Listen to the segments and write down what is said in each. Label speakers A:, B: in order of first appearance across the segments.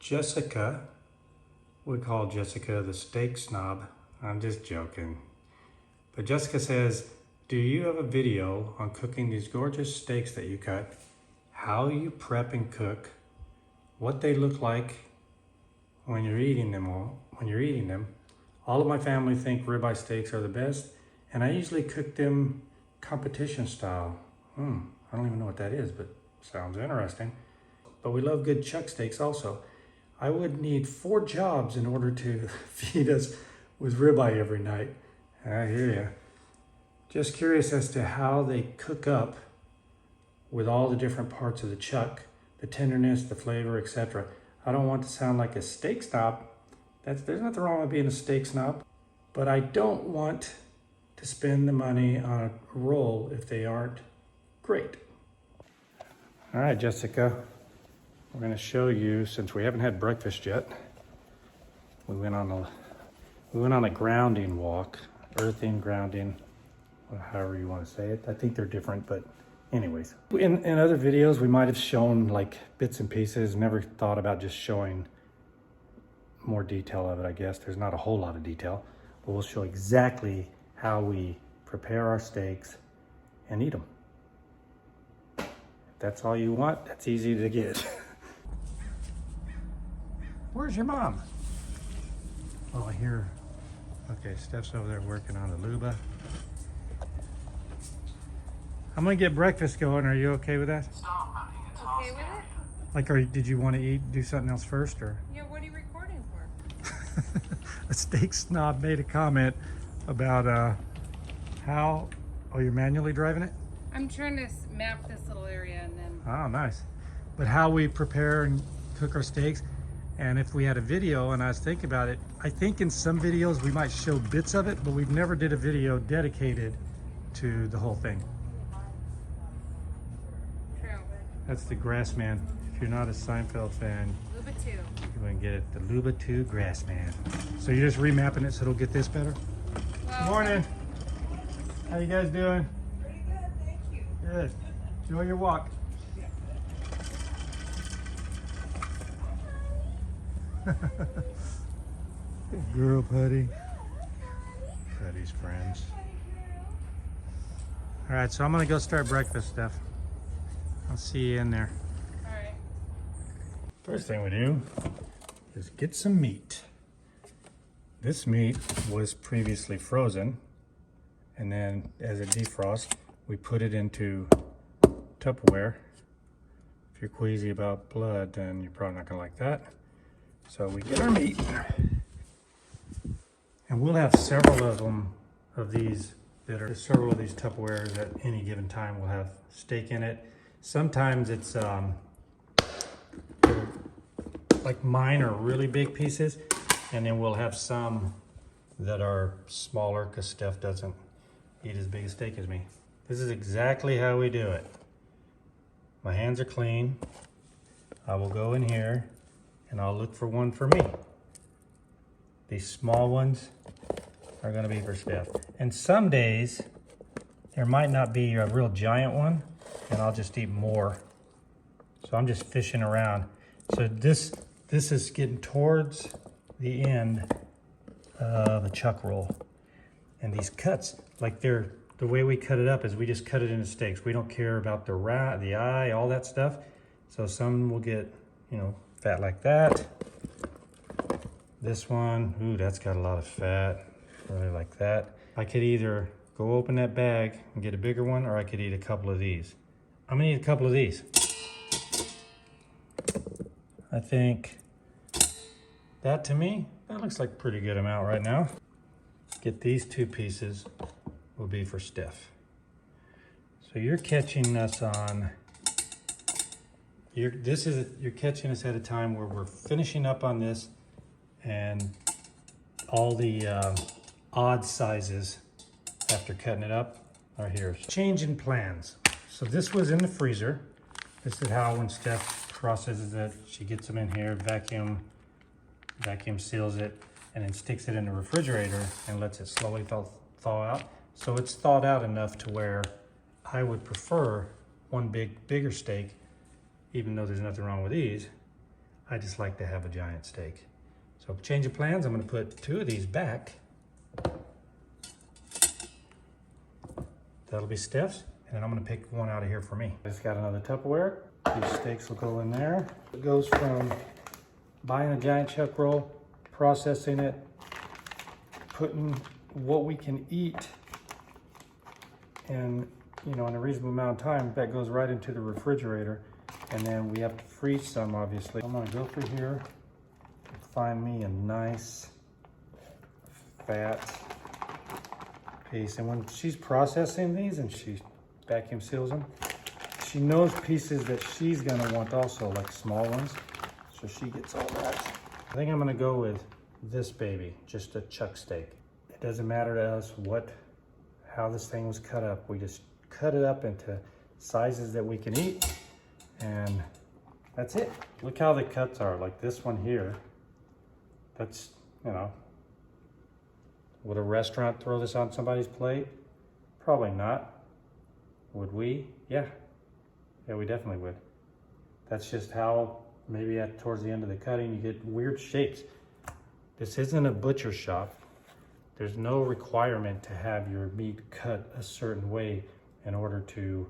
A: Jessica, we call Jessica the steak snob. I'm just joking. But Jessica says, do you have a video on cooking these gorgeous steaks that you cut? How you prep and cook, what they look like when you're eating them All of my family think ribeye steaks are the best, and I usually cook them competition style. I don't even know what that is, but sounds interesting. But we love good chuck steaks also. I would need 4 jobs in order to feed us with ribeye every night. I hear you. Just curious as to how they cook up with all the different parts of the chuck, the tenderness, the flavor, etc. I don't want to sound like a steak snob. There's nothing wrong with being a steak snob, but I don't want to spend the money on a roll if they aren't great. All right, Jessica. We're going to show you, since we haven't had breakfast yet, we went on a grounding walk, earthing, grounding, however you want to say it. I think they're different, but anyways. In other videos, we might have shown like bits and pieces, never thought about just showing more detail of it, I guess. There's not a whole lot of detail, but we'll show exactly how we prepare our steaks and eat them. If that's all you want, that's easy to get. Where's your mom? Oh, I hear. Okay, Steph's over there working on the luba. I'm gonna get breakfast going. Are you okay with that?
B: Okay with it?
A: Like, did you want to do something else first, or?
B: Yeah, what are you recording for?
A: A steak snob made a comment about how. Oh, you're manually driving it?
B: I'm trying to map this little area and then.
A: Oh, nice. But how we prepare and cook our steaks. And if we had a video, and I was thinking about it, I think in some videos we might show bits of it, but we've never did a video dedicated to the whole thing.
B: True.
A: That's the Grassman. If you're not a Seinfeld fan,
B: Luba 2.
A: you're going to get it, the Luba 2 Grassman. So you're just remapping it so it'll get this better?
B: Well,
A: Good morning. How you guys doing?
B: Pretty good, thank you.
A: Good. Enjoy your walk. Good girl, Putty. Putty's friends. All right, so I'm gonna go start breakfast, Steph. I'll see you in there.
B: All right.
A: First thing we do is get some meat. This meat was previously frozen, and then as it defrosts, we put it into Tupperware. If you're queasy about blood, then you're probably not gonna like that. So we get our meat, and we'll have several of these Tupperwares at any given time. We'll have steak in it. Sometimes it's like mine are really big pieces, and then we'll have some that are smaller because Steph doesn't eat as big a steak as me. This is exactly how we do it. My hands are clean. I will go in here and I'll look for one for me. These small ones are gonna be for Steph. And some days, there might not be a real giant one, and I'll just eat more. So I'm just fishing around. So this is getting towards the end of a chuck roll. And these cuts, like the way we cut it up is we just cut it into steaks. We don't care about the eye, all that stuff. So some will get, fat like that. This one, ooh, that's got a lot of fat. Really like that. I could either go open that bag and get a bigger one, or I could eat a couple of these. I'm gonna eat a couple of these. I think that, to me, that looks like a pretty good amount right now. Get these 2 pieces will be for Steph. So you're catching us on, you're catching us at a time where we're finishing up on this, and all the odd sizes after cutting it up are here. So change in plans. So this was in the freezer. This is how, when Steph processes it, she gets them in here, vacuum seals it, and then sticks it in the refrigerator and lets it slowly thaw out. So it's thawed out enough to where I would prefer one bigger steak, even though there's nothing wrong with these. I just like to have a giant steak. So change of plans, I'm gonna put 2 of these back. That'll be Steph's, and then I'm gonna pick one out of here for me. I just got another Tupperware. These steaks will go in there. It goes from buying a giant chuck roll, processing it, putting what we can eat in, in a reasonable amount of time. That goes right into the refrigerator, and then we have to freeze some, obviously. I'm gonna go through here and find me a nice fat piece. And when she's processing these and she vacuum seals them, she knows pieces that she's gonna want also, like small ones. So she gets all that. I think I'm gonna go with this baby, just a chuck steak. It doesn't matter to us how this thing was cut up. We just cut it up into sizes that we can eat, and that's it. Look how the cuts are. Like this one here, that's, would a restaurant throw this on somebody's plate? Probably not. Would we? Yeah, we definitely would. That's just how, maybe towards the end of the cutting, you get weird shapes. This isn't a butcher shop. There's no requirement to have your meat cut a certain way in order to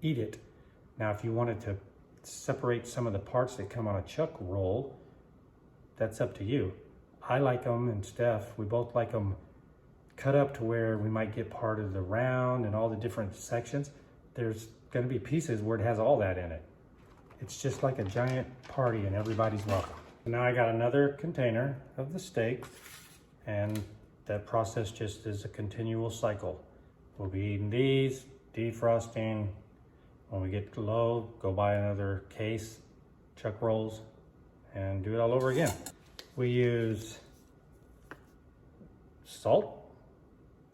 A: eat it. Now, if you wanted to separate some of the parts that come on a chuck roll, that's up to you. I like them, and Steph, we both like them cut up to where we might get part of the round and all the different sections. There's gonna be pieces where it has all that in it. It's just like a giant party and everybody's welcome. Now I got another container of the steak, and that process just is a continual cycle. We'll be eating these, defrosting. When we get low, go buy another case, chuck rolls, and do it all over again. We use salt,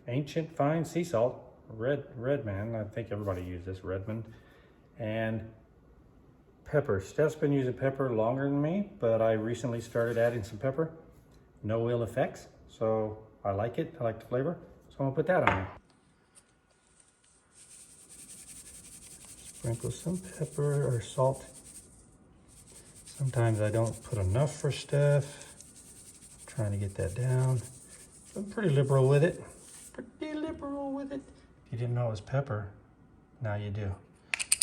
A: ancient fine sea salt, Redman. I think everybody uses this, Redmond, and pepper. Steph's been using pepper longer than me, but I recently started adding some pepper. No ill effects, so I like it. I like the flavor, so I'm gonna put that on there. Sprinkle some pepper or salt. Sometimes I don't put enough for Steph. I'm trying to get that down. I'm pretty liberal with it. Pretty liberal with it. If you didn't know it was pepper, now you do.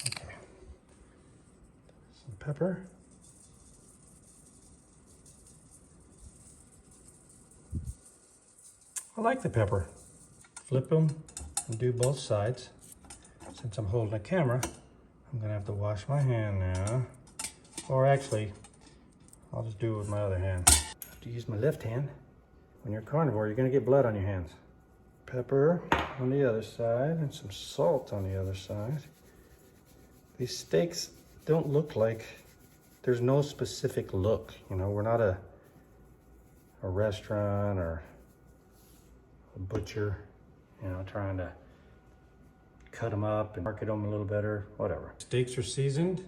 A: Okay. Some pepper. I like the pepper. Flip them and do both sides. Since I'm holding a camera, I'm gonna have to wash my hand now. Or actually, I'll just do it with my other hand. I have to use my left hand. When you're carnivore, you're gonna get blood on your hands. Pepper on the other side and some salt on the other side. These steaks don't look like, there's no specific look. We're not a restaurant or a butcher, trying to cut them up and market them a little better, whatever. Steaks are seasoned.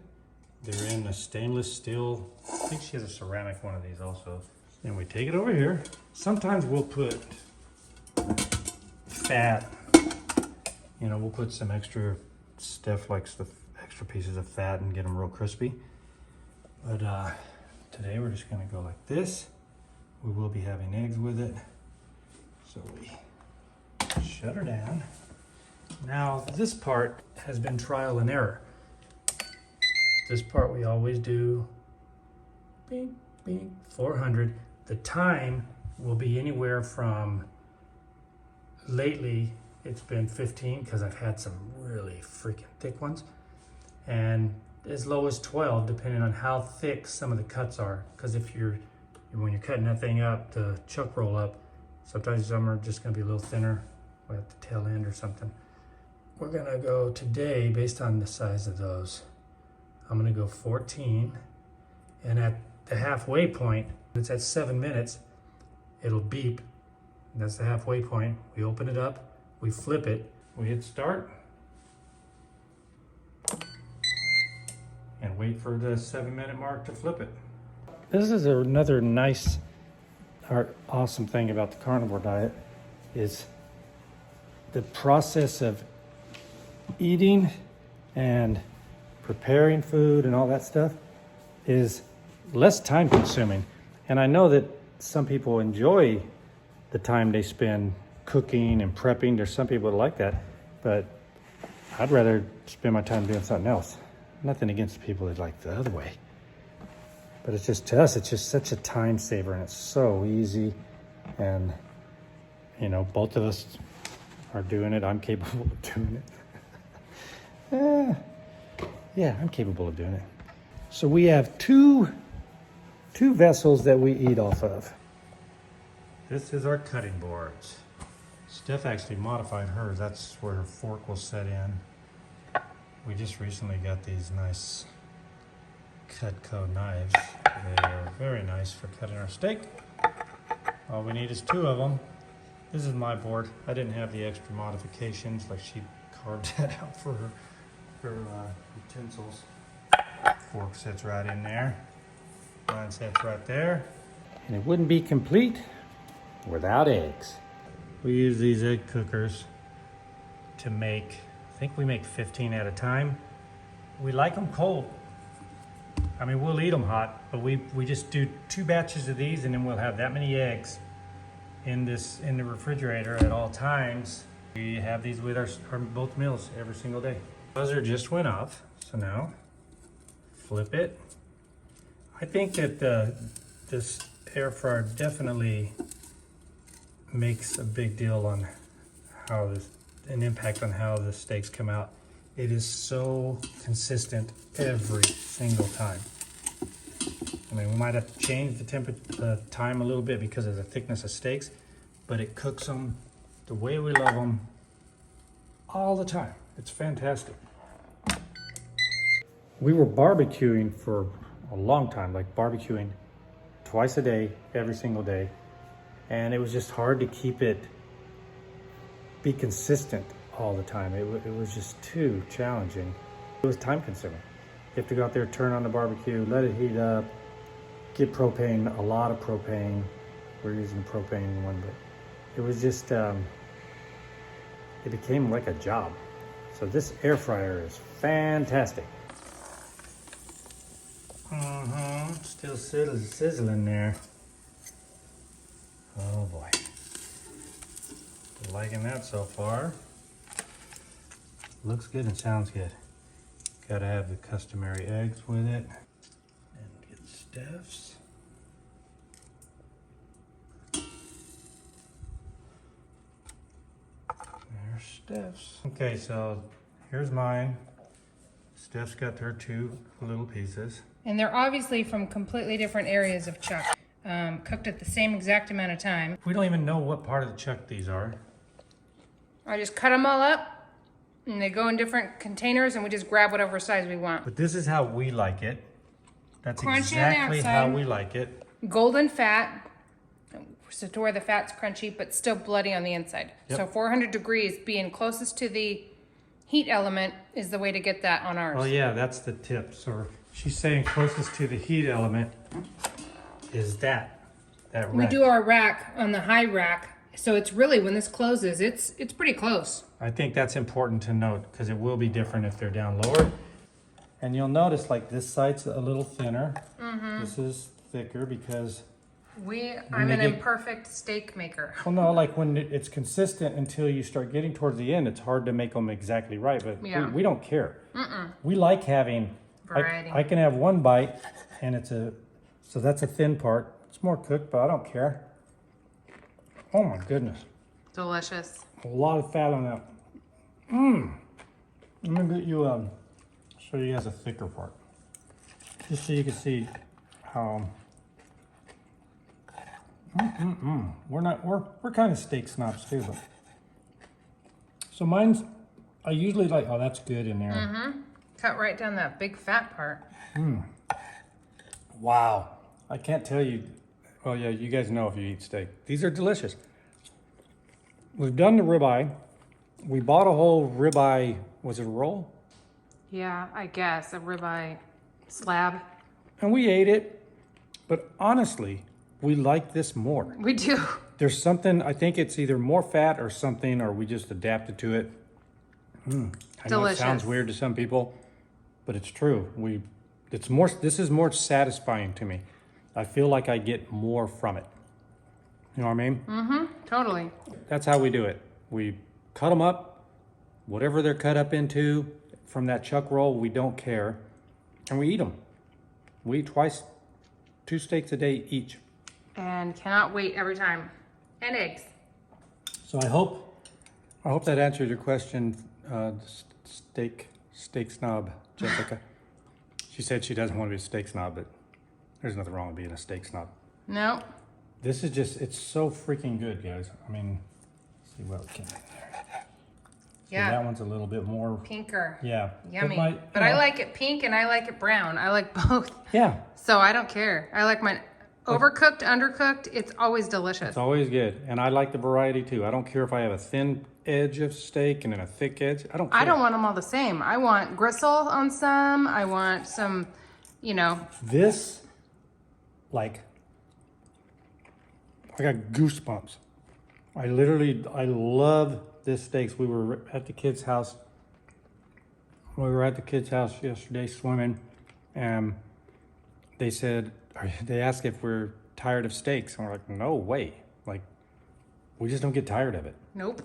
A: They're in a stainless steel, I think she has a ceramic one of these also. And we take it over here. Sometimes we'll put fat, we'll put some extra, Steph likes the extra pieces of fat and get them real crispy. But today we're just gonna go like this. We will be having eggs with it. So we shut her down. Now this part has been trial and error. This part we always do, bing, bing, 400. The time will be anywhere from, lately it's been 15 because I've had some really freaking thick ones, and as low as 12 depending on how thick some of the cuts are. Because when you're cutting that thing up, the chuck roll up, sometimes some are just gonna be a little thinner at the tail end or something. We're gonna go today, based on the size of those, I'm gonna go 14, and at the halfway point, it's at 7 minutes, it'll beep. That's the halfway point. We open it up, we flip it, we hit start, and wait for the 7-minute mark to flip it. This is another nice or awesome thing about the carnivore diet, is the process of eating and preparing food and all that stuff is less time consuming. And I know that some people enjoy the time they spend cooking and prepping. There's some people that like that, but I'd rather spend my time doing something else. Nothing against the people that like the other way. But it's just, to us, it's just such a time saver, and it's so easy. And, you know, both of us are doing it. I'm capable of doing it. Yeah, I'm capable of doing it. So we have two vessels that we eat off of. This is our cutting boards. Steph actually modified hers. That's where her fork will set in. We just recently got these nice Cutco knives. They are very nice for cutting our steak. All we need is 2 of them. This is my board. I didn't have the extra modifications, like she carved that out for her utensils. Fork sits right in there. Mine sits right there. And it wouldn't be complete without eggs. We use these egg cookers to make, I think we make 15 at a time. We like them cold. I mean, we'll eat them hot, but we just do 2 batches of these, and then we'll have that many eggs in the refrigerator at all times. We have these with our both meals every single day. Buzzer just went off, so now flip it. I think that this air fryer definitely makes a big deal on how an impact on how the steaks come out. It is so consistent every single time. I mean, we might have to change the time a little bit because of the thickness of steaks, but it cooks them the way we love them all the time. It's fantastic. We were barbecuing for a long time, like barbecuing twice a day, every single day. And it was just hard to be consistent all the time. It was just too challenging. It was time consuming. You have to go out there, turn on the barbecue, let it heat up, get propane, a lot of propane. We're using the propane one, but it was just, it became like a job. So this air fryer is fantastic. Still sizzling there. Oh boy. Liking that so far. Looks good and sounds good. Gotta have the customary eggs with it. And get Steph's. There's Steph's. Okay, so here's mine. Steph's got her 2 little pieces.
B: And they're obviously from completely different areas of chuck. Cooked at the same exact amount of time.
A: We don't even know what part of the chuck these are.
B: I just cut them all up, and they go in different containers, and we just grab whatever size we want.
A: But this is how we like it. That's
B: Crunchy on the
A: exactly how
B: outside.
A: we like it.
B: Golden fat, so to where the fat's crunchy, but still bloody on the inside.
A: Yep.
B: So 400 degrees, being closest to the heat element is the way to get that on ours.
A: Oh yeah, that's the tip. So she's saying closest to the heat element is that rack.
B: We do our rack on the high rack, so it's really, when this closes, it's pretty close.
A: I think that's important to note because it will be different if they're down lower. And you'll notice like this side's a little thinner. This is thicker because
B: I'm an imperfect steak maker.
A: well, no, like when it's consistent until you start getting towards the end, it's hard to make them exactly right, but
B: Yeah.
A: we don't care. We like having,
B: Variety.
A: I can have one bite and so that's a thin part. It's more cooked, but I don't care. Oh my goodness.
B: Delicious.
A: A lot of fat on that. Let me get you, show you guys a thicker part. Just so you can see how, we're kind of steak snobs too, but. So mine's, I usually like, oh, that's good in there.
B: Cut right down that big fat part.
A: Wow. I can't tell you, oh yeah, you guys know if you eat steak. These are delicious. We've done the ribeye. We bought a whole ribeye, was it a roll?
B: Yeah, I guess, a ribeye slab.
A: And we ate it, but honestly, we like this more.
B: We do.
A: There's something, I think it's either more fat or something, or we just adapted to it. I know it
B: Delicious.
A: sounds weird to some people, but it's true. This is more satisfying to me. I feel like I get more from it. You know what I mean?
B: Mm-hmm, totally.
A: That's how we do it. We cut them up, whatever they're cut up into from that chuck roll, we don't care. And we eat them. We eat twice, 2 steaks a day each.
B: And cannot wait every time. And eggs.
A: So I hope that answered your question, steak snob, Jessica. She said she doesn't want to be a steak snob, but there's nothing wrong with being a steak snob.
B: No.
A: This is just, it's so freaking good, guys. I mean, let's see what we can.
B: Yeah.
A: So that one's a little bit more
B: Pinker.
A: Yeah.
B: Yummy. But I like it pink and I like it brown. I like both.
A: Yeah.
B: So I don't care. I like mine overcooked, undercooked. It's always delicious.
A: It's always good. And I like the variety too. I don't care if I have a thin edge of steak and then a thick edge. I don't care.
B: I don't want them all the same. I want gristle on some. I want some, you know.
A: This, like, I got goosebumps. I love this steaks. We were at the kids' house. We were at the kids' house yesterday swimming, and they asked if we're tired of steaks, and we're like, no way. Like, we just don't get tired of it.
B: Nope.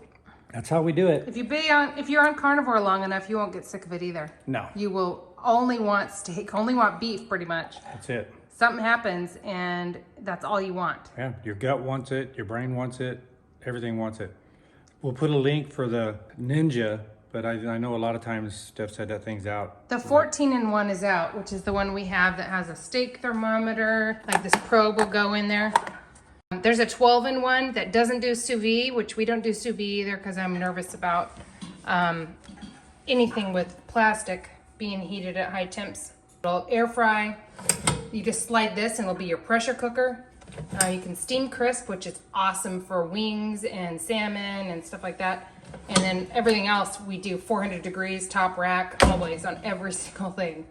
A: That's how we do it.
B: If you're on carnivore long enough, you won't get sick of it either.
A: No.
B: You will only want steak, only want beef pretty much.
A: That's it.
B: Something happens and that's all you want.
A: Yeah, your gut wants it, your brain wants it, everything wants it. We'll put a link for the Ninja, but I know a lot of times Steph said that thing's out.
B: The 14-in-1 is out, which is the one we have that has a steak thermometer. Like this probe will go in there. There's a 12-in-1 that doesn't do sous vide, which we don't do sous vide either because I'm nervous about anything with plastic being heated at high temps. It'll air fry. You just slide this and it'll be your pressure cooker. You can steam crisp, which is awesome for wings and salmon and stuff like that. And then everything else we do 400 degrees, top rack, always on every single thing.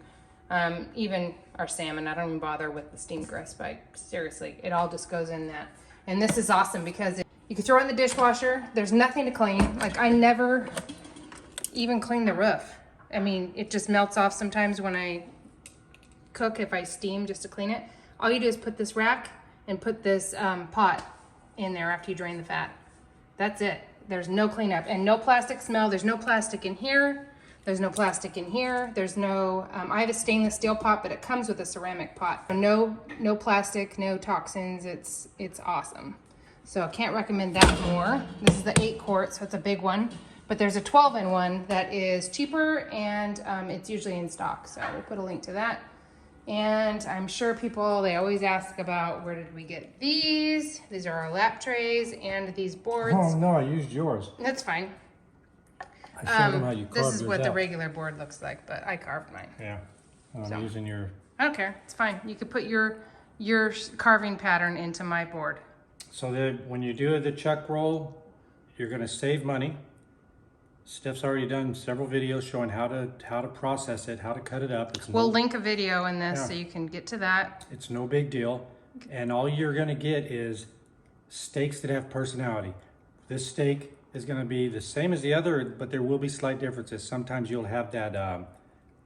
B: Even our salmon, I don't even bother with the steam crisp. Seriously, it all just goes in that. And this is awesome because you can throw it in the dishwasher. There's nothing to clean. Like I never even clean the roof. I mean, it just melts off sometimes when I cook, if I steam just to clean it. All you do is put this rack and put this pot in there after you drain the fat. That's it. There's no cleanup and no plastic smell. There's no plastic in here. There's no plastic in here. There's no, I have a stainless steel pot, but it comes with a ceramic pot. No plastic, no toxins. It's awesome. So I can't recommend that more. This is the 8-quart, so it's a big one. But there's a 12-in-1 that is cheaper and it's usually in stock. So we'll put a link to that. And I'm sure people, they always ask about where did we get these? These are our lap trays and these boards.
A: Oh no, I used yours.
B: That's fine.
A: I showed them how you carved
B: This is what
A: yours
B: the
A: out.
B: regular board looks like, but I carved mine.
A: Yeah, I'm
B: So.
A: using your.
B: I don't care. It's fine. You could put your carving pattern into my board.
A: So that when you do the chuck roll, you're gonna save money. Steph's already done several videos showing how to process it, how to cut it up.
B: We'll link a video in this so you can get to that.
A: It's no big deal. And all you're gonna get is steaks that have personality. This steak is gonna be the same as the other, but there will be slight differences. Sometimes you'll have that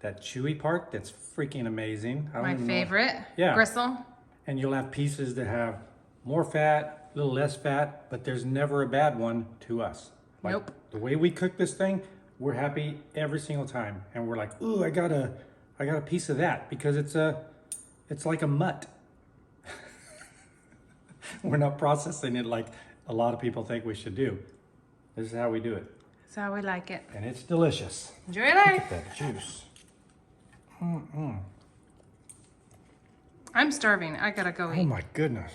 A: that chewy part that's freaking amazing. I don't
B: My
A: even know.
B: favorite.
A: Yeah.
B: Gristle.
A: And you'll have pieces that have more fat, a little less fat, but there's never a bad one to us. Like,
B: Nope.
A: The way we cook this thing, we're happy every single time. And we're like, ooh, I got a piece of that because it's like a mutt. We're not processing it like a lot of people think we should do. This is how we do it.
B: That's how we like it.
A: And it's delicious.
B: Enjoy your life.
A: That juice.
B: I'm starving. I gotta go
A: Oh
B: eat.
A: my goodness.